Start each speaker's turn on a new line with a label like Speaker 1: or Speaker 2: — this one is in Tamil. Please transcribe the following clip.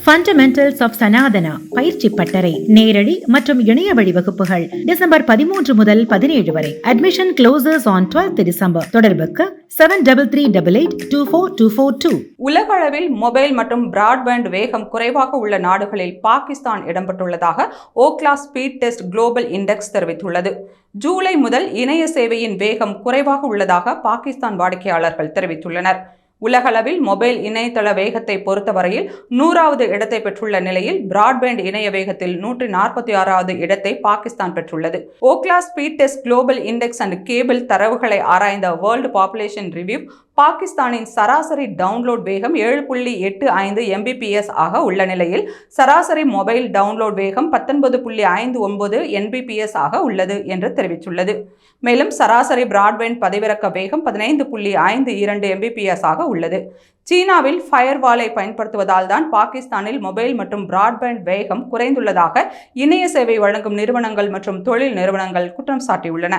Speaker 1: ஃபண்டமெண்டல்ஸ் ஆஃப் சனாதனா பயிற்சி பட்டறை நேரடி மற்றும் இணைய வழி வகுப்புகள் டிசம்பர் 13 முதல் 17 வரை. Admission closes on 12th December. தொடர்புக்கு 7388824242.
Speaker 2: உலக அளவில் மொபைல் மற்றும் பிராட்பேண்ட் வேகம் குறைவாக உள்ள நாடுகளில் பாகிஸ்தான் இடம்பெற்றுள்ளதாக Okhla speed test global index தெரிவித்துள்ளது. ஜூலை முதல் இணைய சேவையின் வேகம் குறைவாக உள்ளதாக பாகிஸ்தான் வாடிக்கையாளர்கள் தெரிவித்துள்ளனர். உலகளவில் மொபைல் இணையதள வேகத்தை பொறுத்தவரையில் 100வது இடத்தை பெற்றுள்ள நிலையில் பிராட்பேண்ட் இணைய வேகத்தில் 146வது இடத்தை பாகிஸ்தான் பெற்றுள்ளது. Ookla speed test global index and cable தரவுகளை ஆராய்ந்த வேர்ல்டு பாப்புலேஷன் ரிவ்யூ பாகிஸ்தானின் சராசரி டவுன்லோட் வேகம் 7.85 Mbps ஆக உள்ள நிலையில் சராசரி மொபைல் டவுன்லோட் வேகம் 19.59 Mbps ஆக உள்ளது என்று தெரிவித்துள்ளது. மேலும் சராசரி பிராட்பேண்ட் பதிவிறக்க வேகம் 15.52 Mbps ஆக உள்ளது. சீனாவில் ஃபயர்வாலை பயன்படுத்துவதால் தான் பாகிஸ்தானில் மொபைல் மற்றும் பிராட்பேண்ட் வேகம் குறைந்துள்ளதாக இணைய சேவை வழங்கும் நிறுவனங்கள் மற்றும் தொழில் நிறுவனங்கள் குற்றம் சாட்டியுள்ளன.